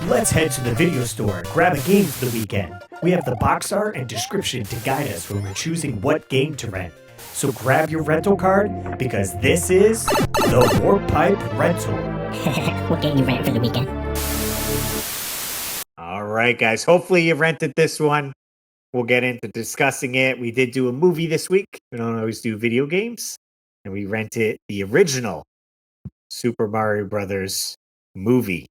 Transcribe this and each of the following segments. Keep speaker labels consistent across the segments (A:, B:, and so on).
A: Let's head to the video store and grab a game for the weekend. We have the box art and description to guide us when we're choosing what game to rent. So grab your rental card because this is the Warp Pipe Rental.
B: What game you rent for the weekend?
C: All right, guys. Hopefully you rented this one. We'll get into discussing it. We did do a movie this week. We don't always do video games. And we rented the original Super Mario Brothers movie.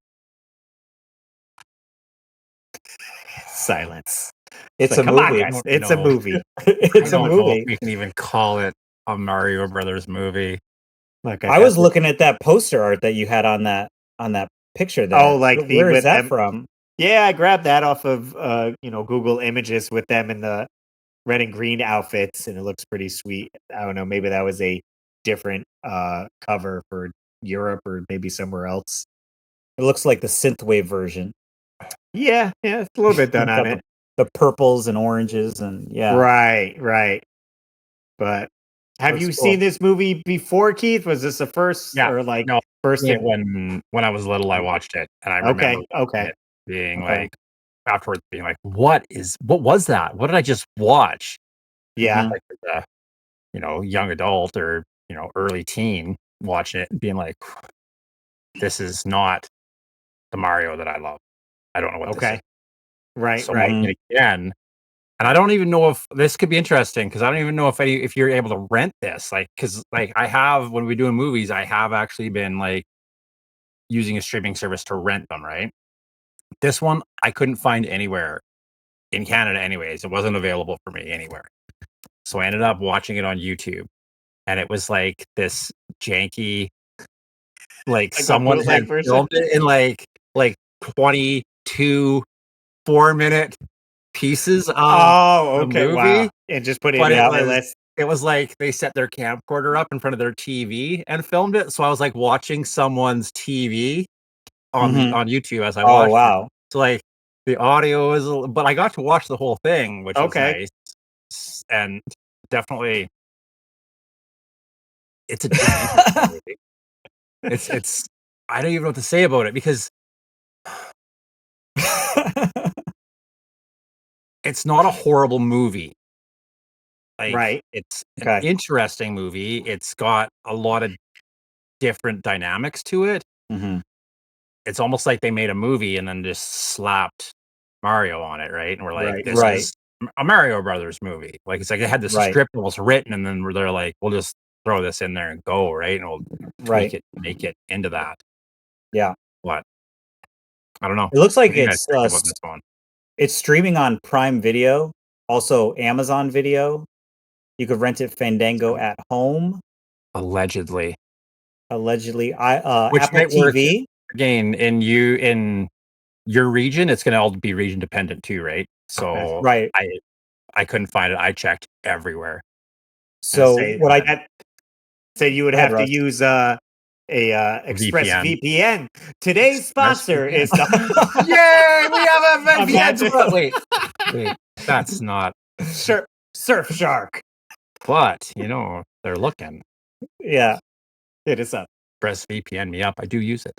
C: Silence.
D: It's
C: like,
D: a
C: come on,
D: movie.
C: guys. It's a movie.
D: It's a
E: I don't know
D: movie.
E: if we can even call it a Mario Brothers movie.
C: Like
D: I was looking at that poster art that you had on that picture there.
C: Oh, like the
D: where
C: with
D: is that
C: them-
D: from?
C: Yeah, I grabbed that off of Google Images with them in the red and green outfits, and it looks pretty sweet. I don't know, maybe that was a different cover for Europe or maybe somewhere else.
D: It looks like the synthwave version.
C: Yeah, it's a little bit done on it.
D: The purples and oranges and yeah.
C: Right. But have
D: Looks
C: you
D: cool.
C: seen this movie before, Keith? Was this the first or like
E: No,
C: first
E: yeah,
C: thing?
E: when I was little, I watched it, and I remember
C: Okay.
E: it being
D: Okay.
E: like afterwards being like, what was that? What did I just watch?
C: Yeah.
D: Mhm.
E: Like as a young adult or early teen watching it and being like, this is not the Mario that I love. I don't know what this
C: Okay.
E: is.
C: Right,
E: So
C: right.
E: watching it again, and I don't even know if this could be interesting because I don't even know if you're able to rent this, because I have, when we're doing movies, I have actually been like using a streaming service to rent them, right? This one I couldn't find anywhere in Canada anyways. It wasn't available for me anywhere. So I ended up watching it on YouTube, and it was like this janky, like
C: a
E: someone
C: bootleg
E: had
C: version?
E: filmed it in like 22 4-minute pieces of
C: Oh,
E: the
C: okay.
E: movie,
C: Wow. And just put it
E: but
C: in
E: it
C: the
E: was
C: list.
E: it was like they set their camcorder up in front of their TV and filmed it. So I was like watching someone's TV on
D: Mhm.
E: on YouTube as I
D: Oh
E: watched it.
D: wow.
E: So like the audio is, but I got to watch the whole thing, which was
C: Okay.
E: nice, and definitely it's an interesting movie. It's I don't even know what to say about it because it's not a horrible movie. Like
C: Right.
E: it's an
D: Okay.
E: interesting movie. It's got a lot of different dynamics to it.
D: Mhm.
E: It's almost like they made a movie and then just slapped Mario on it, right? And we're like,
C: Right.
E: this
D: Right.
E: is a Mario Brothers movie. Like it's like they had the
D: Right.
E: script almost written, and then they're like, we'll just throw this in there and go, right? And we'll
D: Right.
E: tweak it, make it into that.
D: Yeah.
E: What? I don't know.
D: It looks like
E: What do you guys
D: it's
E: think about this one?
D: it's streaming on Prime Video, also Amazon Video. You could rent it Fandango at home,
E: Allegedly,
D: allegedly.
E: which
D: Apple
E: might work
D: TV.
E: again in your region. It's going to all be region dependent too, right? So
D: Right.
E: I couldn't find it. I checked everywhere.
D: So
C: say
D: what I
C: that say you would
D: Go ahead,
C: have to
D: Russ.
C: use a Express VPN. Today's
E: Express
C: sponsor
E: VPN.
C: is the
E: Yay! We have a
C: Imagine.
E: VPN. Wait, that's not.
C: Surf Shark.
E: But they're looking.
D: yeah.
C: Hit us up.
E: Express VPN me up. I do use it.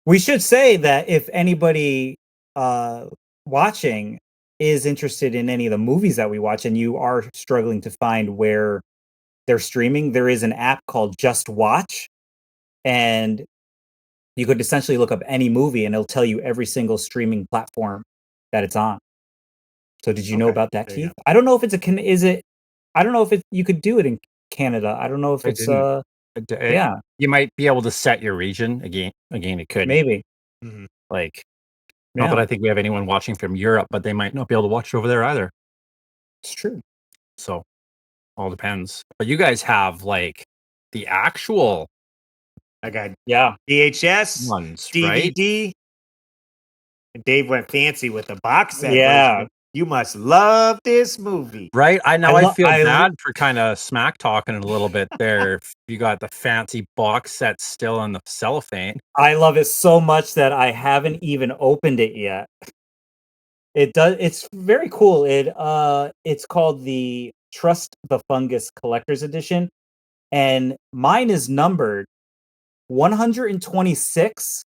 D: We should say that if anybody watching is interested in any of the movies that we watch and you are struggling to find where they're streaming, there is an app called Just Watch, and you could essentially look up any movie and it'll tell you every single streaming platform that it's on. So did you know
C: Okay,
D: about that,
C: there you
D: Keith? I don't know if it's I don't know if you could do it in Canada. I don't know if
E: I
D: it's
E: didn't.
D: yeah,
E: You might be able to set your region again. It could
D: maybe.
E: like. Not
D: Yeah,
E: that I think we have anyone watching from Europe, but they might not be able to watch it over there either.
D: it's true.
E: So all depends. But you guys have like the actual
C: I got
D: Yeah.
C: VHS,
E: ones, right?
C: DVD. And Dave went fancy with the box set
D: Yeah.
C: version. You must love this movie.
E: Right. I
D: lo-
E: feel
D: I lo-
E: bad for kind of smack talking it a little bit there. If you got the fancy box set still in the cellophane.
D: I love it so much that I haven't even opened it yet. It's very cool. It's called the Trust the Fungus Collector's Edition, and mine is numbered 126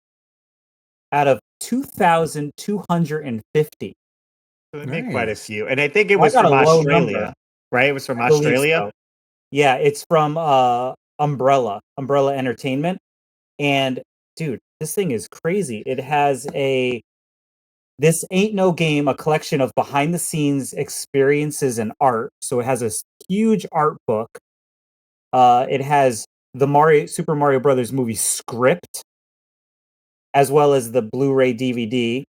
D: out of 2,250.
C: So they make quite a
E: Nice.
C: few. And I think it
D: I
C: was
D: got
C: from
D: a low
C: Australia,
D: number.
C: right? It was from
D: I believe
C: Australia.
D: so. Yeah, it's from Umbrella Entertainment. And dude, this thing is crazy. It has This Ain't No Game, a collection of behind the scenes experiences and art. So it has a huge art book. It has the Super Mario Brothers movie script, as well as the Blu-ray DVD.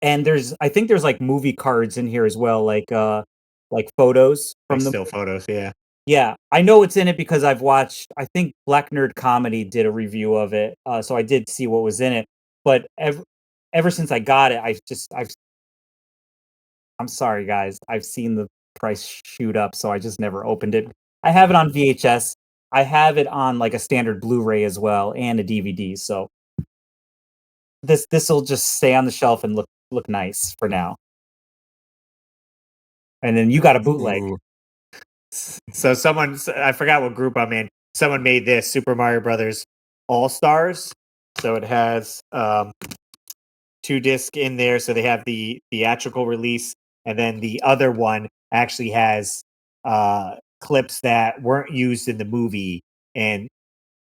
D: And I think there's like movie cards in here as well, like photos
C: Like
D: from the.
C: still photos, yeah.
D: Yeah, I know it's in it because I've watched. I think Black Nerd Comedy did a review of it, so I did see what was in it. But ever since I got it, I'm sorry, guys. I've seen the price shoot up, so I just never opened it. I have it on VHS. I have it on like a standard Blu-ray as well and a DVD. So this will just stay on the shelf and look nice for now. And then you got a bootleg.
E: Ooh.
C: So I forgot what group I'm in. Someone made this Super Mario Brothers All Stars. So it has 2 disc in there. So they have the theatrical release, and then the other one actually has clips that weren't used in the movie, and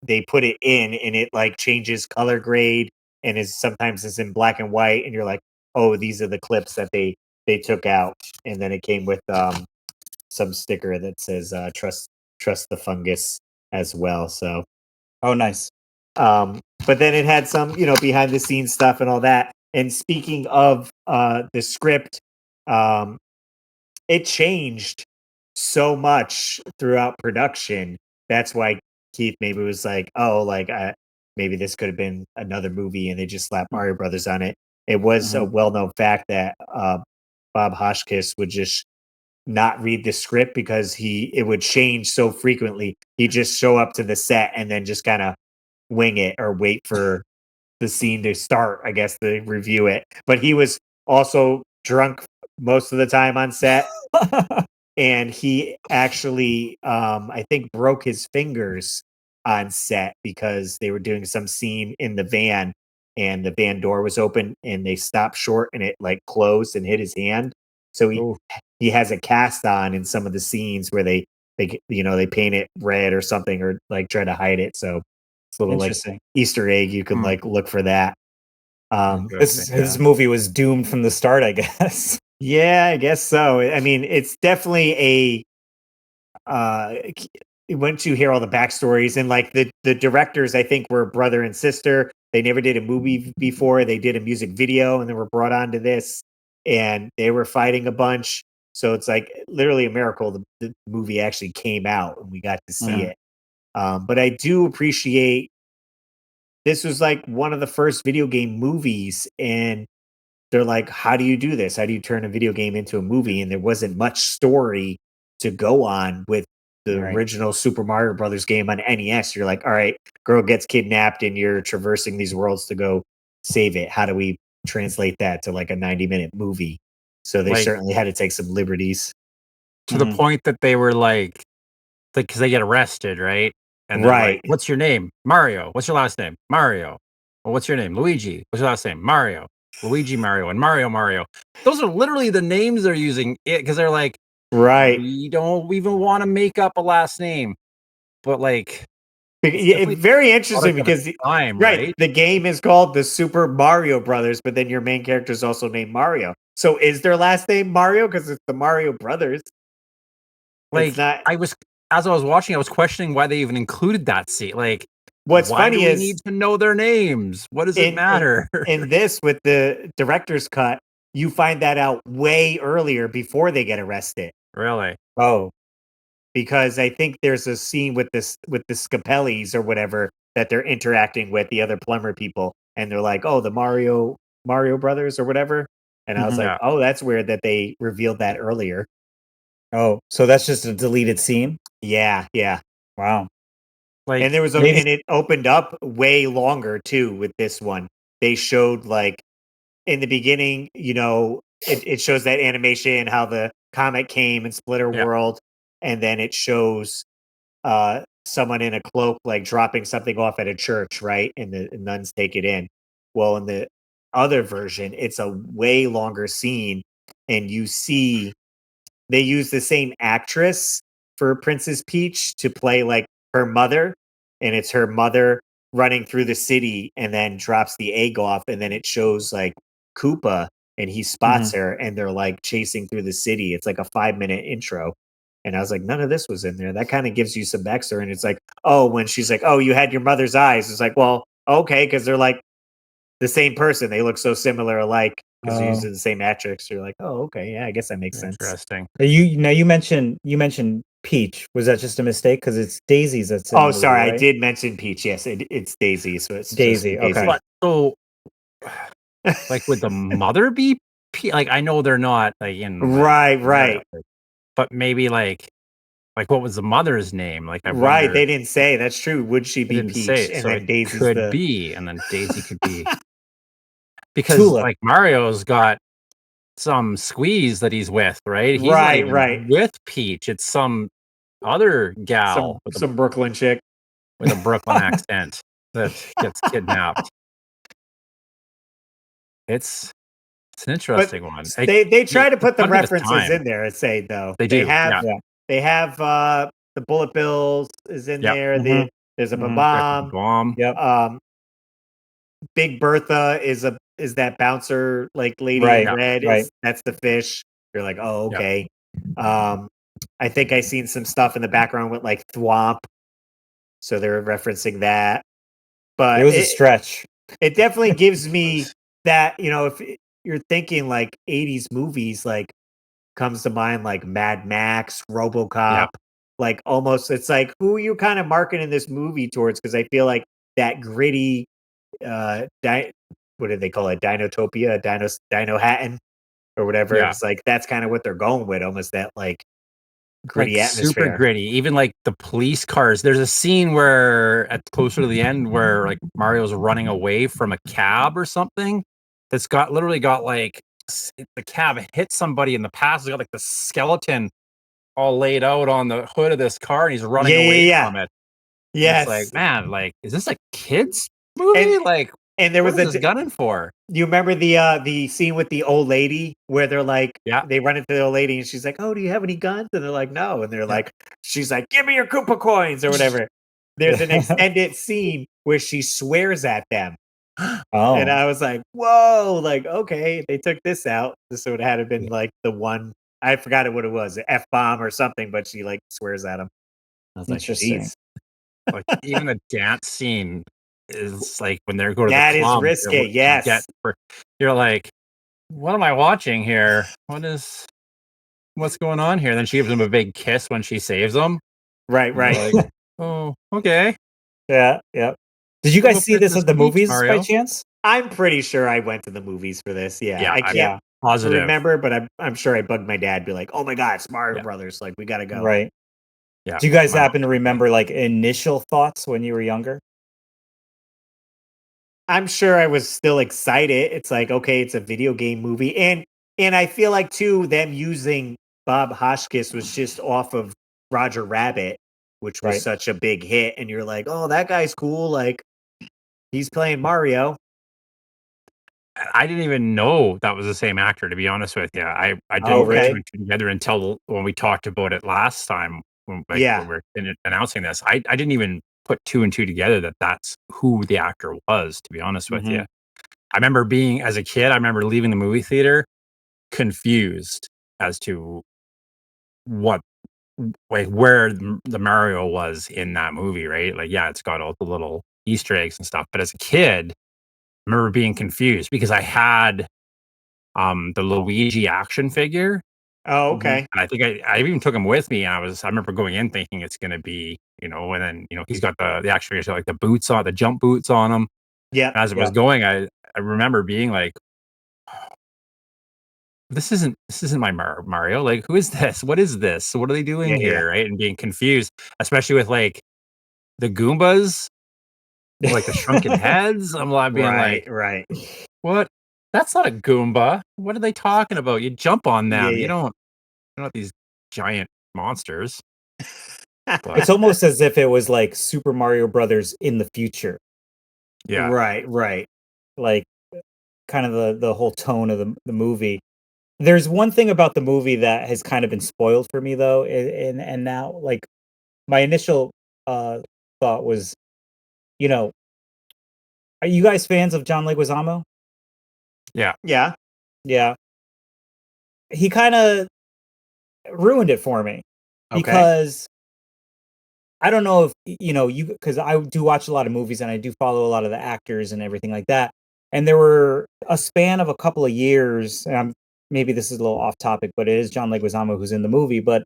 C: they put it in, and it like changes color grade, and is sometimes it's in black and white, and you're like, oh, these are the clips that they took out, and then it came with some sticker that says trust the fungus as well. So
D: Oh, nice.
C: but then it had some, behind the scenes stuff and all that. And speaking of the script, it changed so much throughout production. That's why Keith maybe was like, oh, like maybe this could have been another movie, and they just slapped Mario Brothers on it. It was a well-known fact that Bob Hoskins would just not read the script because it would change so frequently. He'd just show up to the set and then just kind of wing it or wait for the scene to start, I guess, to review it. But he was also drunk most of the time on set. And he actually, I think, broke his fingers on set because they were doing some scene in the van, and the van door was open, and they stopped short, and it like closed and hit his hand. So he has a cast on in some of the scenes where they paint it red or something, or like try to hide it. So it's a little like
D: Interesting.
C: Easter egg. You can like look for that.
D: This movie was doomed from the start, I guess.
C: Yeah, I guess so. I mean, it's definitely once you hear all the backstories, and like the directors, I think, were brother and sister. They never did a movie before. They did a music video, and they were brought onto this, and they were fighting a bunch. So it's like literally a miracle the movie actually came out and we got to see it. But I do appreciate this was like one of the first video game movies, and they're like, how do you do this? How do you turn a video game into a movie? And there wasn't much story to go on with the original Super Mario Brothers game on NES. You're like, all right, girl gets kidnapped and you're traversing these worlds to go save it. How do we translate that to like a 90-minute movie? So they certainly had to take some liberties.
E: To the point that they were like, because they get arrested, right? And they're like, what's your name? Mario. What's your last name? Mario. Well, what's your name? Luigi. What's your last name? Mario. Luigi Mario and Mario. Those are literally the names they're using because they're like, we don't even want to make up a last name. But like,
C: very interesting because
E: right?
C: The game is called the Super Mario Brothers, but then your main character is also named Mario. So is their last name Mario because it's the Mario Brothers?
E: Like, as I was watching, I was questioning why they even included that scene. Like,
C: what's
E: why
C: funny
E: do we
C: is
E: need to know their names? What does it matter?
C: In this, with the director's cut, you find that out way earlier before they get arrested.
E: Really?
C: Oh, because I think there's a scene with the Scapellis or whatever that they're interacting with the other plumber people, and they're like, "Oh, the Mario Brothers or whatever." And I was like, "Oh, that's weird that they revealed that earlier."
D: Oh, so that's just a deleted scene?
C: Yeah.
D: Wow.
C: Like, and there was and it opened up way longer too with this one. They showed like in the beginning, it shows that animation, how the comet came and split her world, and then it shows someone in a cloak like dropping something off at a church, right? And the nuns take it in. Well, in other version, it's a way longer scene, and you see they use the same actress for Princess Peach to play like her mother, and it's her mother running through the city and then drops the egg off, and then it shows like Koopa and he spots her and they're like chasing through the city. It's like a 5-minute intro. And I was like, none of this was in there. That kind of gives you some backstory. And it's like, oh, when she's like, oh, you had your mother's eyes. It's like, well, okay, because they're like the same person. They look so similar alike because they're using the same actress. You're like, oh, okay, yeah, I guess that makes sense.
E: Interesting.
D: You mentioned Peach. Was that just a mistake? Because it's Daisy's that's in the movie,
C: Sorry,
D: right?
C: I did mention Peach. Yes, it's Daisy. So it's
D: Daisy. Okay.
E: But so, like, would the mother be like? I know they're not like in
C: right.
E: But maybe like what was the mother's name? Like, I
C: Right,
E: wonder.
C: they didn't say. That's true. Would she
E: They
C: be
E: didn't say
C: Peach?
E: it,
C: And
E: so
C: then
E: it
C: Daisy's
E: could be, and then Daisy could be because
D: Tulip.
E: like Mario's got some squeeze that he's with, right? He's not even
C: Right.
E: with Peach. It's some other gal
C: Some Brooklyn chick.
E: with a Brooklyn accent that gets kidnapped. It's an interesting one.
C: They try to put the
E: gotta give us
C: references
E: time.
C: in there. And say though
E: They do,
C: they have the bullet bills is in
E: Yep.
C: there.
D: Mhm.
C: There's a
D: Mhm.
C: bomb.
E: Bomb.
D: Yep.
C: Big Bertha is that bouncer like lady
D: Right,
C: in red.
D: right.
C: That's the fish. You're like, oh,
E: Yep.
C: okay. I think I seen some stuff in the background with like Thwomp, so they're referencing that. But
D: It was a stretch.
C: it definitely gives me that, if you're thinking like 80s movies, like comes to mind like Mad Max, RoboCop, like almost it's like who are you kind of marketing this movie towards? Because I feel like that gritty what do they call it? Dinotopia, Dino Hatton or whatever.
E: Yeah.
C: It's like that's kind of what they're going with, almost that like gritty
E: Like
C: atmosphere.
E: super gritty. Even like the police cars. There's a scene where at closer to the end where like Mario's running away from a cab or something that's literally got like the cab hit somebody in the past. It's got like the skeleton all laid out on the hood of this car and he's running away from it.
C: Yes.
E: It's like, man, like, is this a kid's movie?
C: And there
E: what
C: was
E: is this gunning for?
C: You remember the scene with the old lady where they're like, they run into the old lady and she's like, oh, do you have any guns? And they're like, no. And they're like, she's like, give me your Koopa coins or whatever. There's an extended scene where she swears at them. And I was like, whoa, like, okay, they took this out. This would have been like the one, I forgot what it was, F-bomb or something, but she like swears at him. I was like, geez.
E: Like even the dance scene is like when they're going to
C: that
E: the club.
C: That is risky, yes.
E: You're like, what am I watching here? What's going on here? And then she gives him a big kiss when she saves him.
C: Right.
E: Like, oh, okay.
D: Yeah. Did you guys see this at the movies by chance?
C: I'm pretty sure I went to the movies for this. Yeah, I can't remember, but I'm sure I bugged my dad. Be like, "Oh my god, it's Mario Brothers! Like, we gotta go."
D: Right.
E: Yeah.
D: Do you guys happen to remember like initial thoughts when you were younger?
C: I'm sure I was still excited. It's like, okay, it's a video game movie, and I feel like too them using Bob Hoskins was just off of Roger Rabbit, which was such a big hit, and you're like, "Oh, that guy's cool! Like, he's playing Mario."
E: I didn't even know that was the same actor, to be honest with you. I didn't put two and two together until when we talked about it last time. When we were announcing this, I didn't even put two and two together that that's who the actor was, to be honest with you. I remember as a kid, I remember leaving the movie theater confused as to where the Mario was in that movie, right? Like, yeah, it's got all the little Easter eggs and stuff, but as a kid, I remember being confused because I had the Luigi action figure.
C: Oh, okay.
E: And I think I even took him with me. And I remember going in thinking it's going to be, and then, he's got the action figures, like the boots on, the jump boots on him.
C: Yeah.
E: As it was going, I remember being like, this isn't my Mario. Like, who is this? What is this? What are they doing here? Right. And being confused, especially with like the Goombas, like the shrunken heads. I'm being like, what? That's not a Goomba. What are they talking about? You jump on them. You don't. They're not these giant monsters.
D: It's almost as if it was like Super Mario Brothers in the future.
C: Yeah. Right.
D: Like, kind of the whole tone of the movie. There's one thing about the movie that has kind of been spoiled for me though, and now like my initial thought was, you know, are you guys fans of John Leguizamo?
E: Yeah.
C: Yeah.
D: Yeah. He kind of ruined it for me
C: Okay.
D: because I don't know if you because I do watch a lot of movies and I do follow a lot of the actors and everything like that. And there were a span of a couple of years, and maybe this is a little off topic, but it is John Leguizamo who's in the movie, but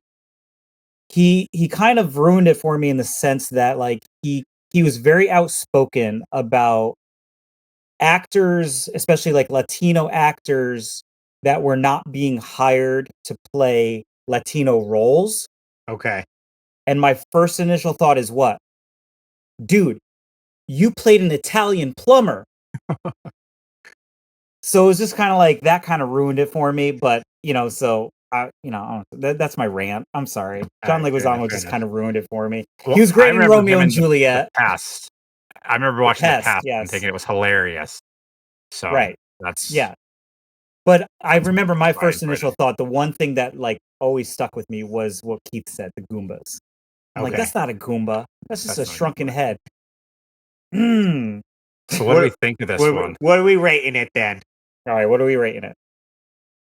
D: he kind of ruined it for me in the sense that like he was very outspoken about actors, especially like Latino actors that were not being hired to play Latino roles.
C: Okay.
D: And my first initial thought is what? Dude, you played an Italian plumber. So it was just kind of like that kind of ruined it for me. But, so that's my rant. I'm sorry. John
C: All right, fair
D: Leguizamo
C: enough,
D: just
C: fair
D: kind of ruined it for me.
E: Well,
D: He was
E: I
D: great in
E: remember
D: Romeo
E: him
D: and
E: in
D: Juliet.
E: The Past. I remember watching The
D: Pest,
E: Past and
D: yes.
E: thinking it was hilarious. So
D: Right.
E: that's
D: Yeah. But I remember my
E: why I
D: first
E: enjoyed
D: initial
E: it.
D: thought, the one thing that like always stuck with me was what Keith said, the Goombas. I'm like,
C: Okay.
D: that's not a Goomba. That's just
E: That's
D: a
E: not a
D: shrunken
E: Goomba.
D: head. Hmm.
E: So what do we think of this one?
C: What are we rating it then?
D: All right, what are we rating it?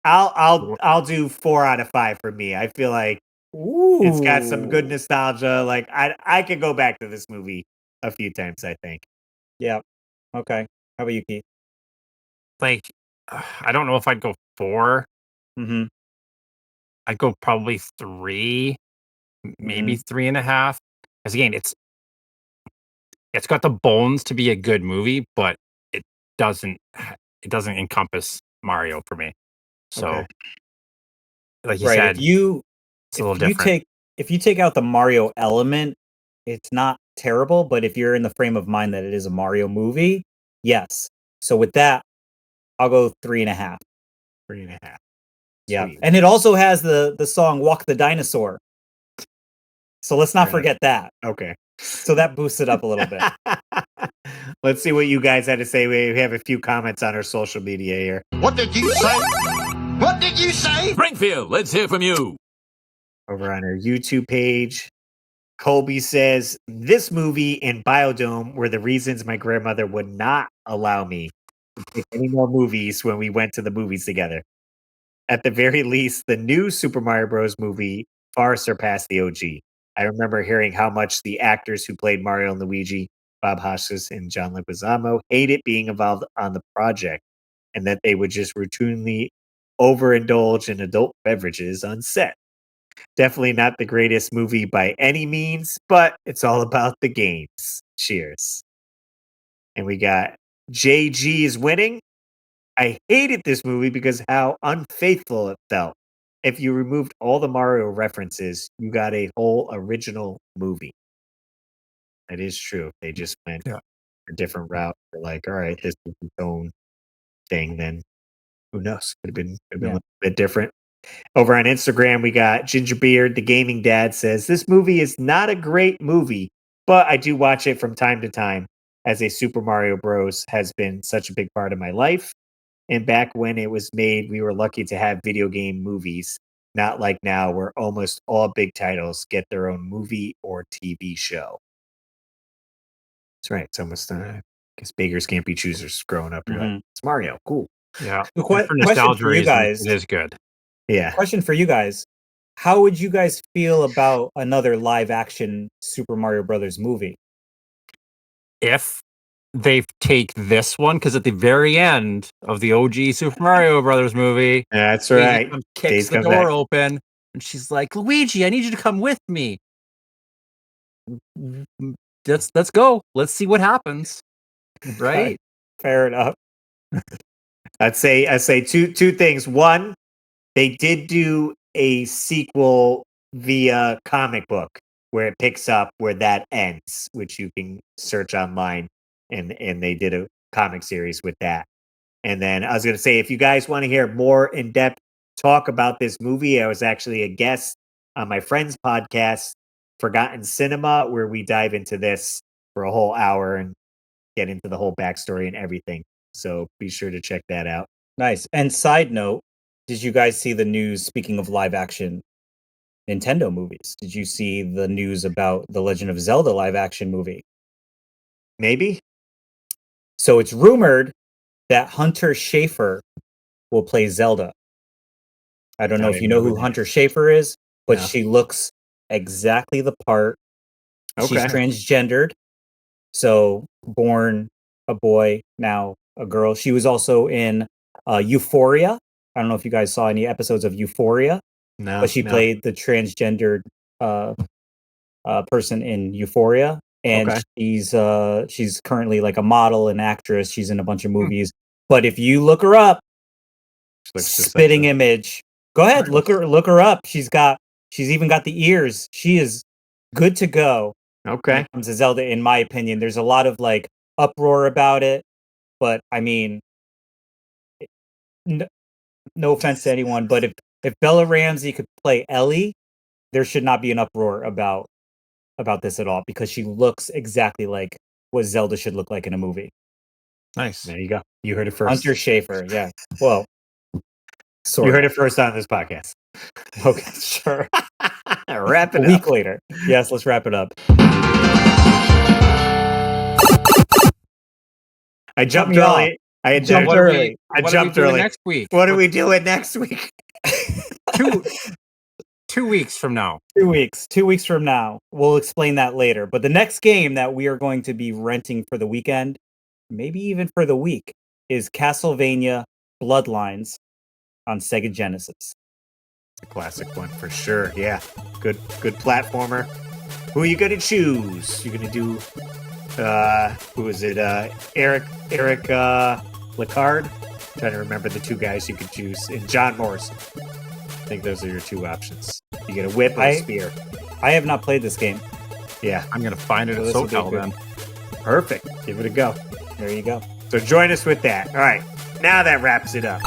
C: I'll do 4 out of 5 for me. I feel like
D: Ooh.
C: it's got some good nostalgia. Like I could go back to this movie a few times, I think.
D: Yeah. Okay. How about you, Keith?
E: Like, I don't know if I'd go 4.
D: Mm-hmm.
E: I'd go probably 3, maybe
D: Mm-hmm.
E: 3.5. Because again, it's got the bones to be a good movie, but it doesn't encompass Mario for me. So,
C: Okay.
E: like you
D: Right.
E: said, it's a little different.
D: If you take out the Mario element, it's not terrible, but if you're in the frame of mind that it is a Mario movie, yes. So with that, I'll go 3.5.
C: 3.5.
D: Yeah.
C: Sweet.
D: And it also has the song Walk the Dinosaur. So let's not
C: Fair enough.
D: forget that.
C: Okay.
D: So that boosts it up a little bit.
C: Let's see what you guys had to say. We have a few comments on our social media here.
F: What did you say? What did you say?
G: Springfield, let's hear from you.
C: Over on our YouTube page, Colby says, this movie and Biodome were the reasons my grandmother would not allow me to pick any more movies when we went to the movies together. At the very least, the new Super Mario Bros. Movie far surpassed the OG. I remember hearing how much the actors who played Mario and Luigi, Bob Hoskins and John Leguizamo, hated being involved on the project, and that they would just routinely overindulge in adult beverages on set. Definitely not the greatest movie by any means, but it's all about the games. Cheers. And we got JG is winning. I hated this movie because how unfaithful it felt. If you removed all the Mario references, you got a whole original movie. That is true. They just went
E: Yeah.
C: a different route. They're like, all right, this is its own thing. Then who knows? Could have been a little bit different. Over on Instagram, we got Gingerbeard, the gaming dad, says this movie is not a great movie, but I do watch it from time to time as a Super Mario Bros. Has been such a big part of my life. And back when it was made, we were lucky to have video game movies, not like now where almost all big titles get their own movie or TV show. That's right. It's almost, I guess beggars can't be choosers growing up. You're like, it's Mario. Cool.
E: Yeah.
D: The
E: And for
D: question
E: nostalgia
D: for you
E: reasons,
D: guys.
E: it is good.
C: Yeah.
D: Question for you guys. How would you guys feel about another live action Super Mario Brothers movie?
E: If they take this one, because at the very end of the OG Super Mario Brothers movie,
C: That's
E: Daisy
C: right.
E: kicks
C: Daisy
E: the
C: comes
E: door
C: back.
E: open, and she's like, "Luigi, I need you to come with me. Let's go. Let's see what happens." Right?
D: Fair enough.
C: I'd say two things. One, they did do a sequel via comic book where it picks up where that ends, which you can search online, and they did a comic series with that. And then I was going to say, if you guys want to hear more in depth talk about this movie, I was actually a guest on my friend's podcast, Forgotten Cinema, where we dive into this for a whole hour and get into the whole backstory and everything. So be sure to check that out.
D: Nice. And side note, did you guys see the news, speaking of live action Nintendo movies? Did you see the news about the Legend of Zelda live action movie?
C: Maybe?
D: So it's rumored that Hunter Schafer will play Zelda. I don't know if you know who Hunter Schafer is, but
C: No.
D: she looks exactly the part. She's
C: Okay.
D: transgendered. So born a boy, now a girl. She was also in Euphoria. I don't know if you guys saw any episodes of Euphoria,
C: No.
D: but she played the transgendered person in Euphoria, and
C: Okay.
D: she's currently like a model and actress. She's in a bunch of movies. But if you look her up,
C: Looks just
D: spitting
C: like
D: image. Go ahead, look her up. She's even got the ears. She is good to go.
C: Okay.
D: When it comes to Zelda, in my opinion, there's a lot of like uproar about it, but I mean, no offense to anyone, but if Bella Ramsey could play Ellie, there should not be an uproar about this at all, because she looks exactly like what Zelda should look like in a movie.
E: Nice.
C: There you go. You heard it first.
D: Hunter Schafer, yeah. Well,
C: You heard it first on this podcast.
D: Okay, sure.
C: Wrap it
D: A
C: up.
D: week later. Yes, let's wrap it up.
C: I jumped
D: me off.
C: early. I
D: You jumped early.
C: I
E: What
C: jumped
E: are we doing
C: early.
E: next week?
C: What are we doing next week?
E: 2 weeks from now.
D: 2 weeks. 2 weeks from now. We'll explain that later. But the next game that we are going to be renting for the weekend, maybe even for the week, is Castlevania Bloodlines on Sega Genesis.
C: A classic one for sure. Yeah. Good platformer. Who are you gonna choose? You're gonna do who is it? Eric Licard? Trying to remember the two guys you could choose. And John Morrison. I think those are your two options. You get a whip or a spear.
D: I have not played this game.
C: Yeah.
E: I'm gonna find it
D: So
E: at
D: this will be
E: SoCal
D: good.
E: then.
C: Perfect. Give it a go.
D: There you go.
C: So join us with that. All right. Now that wraps it up.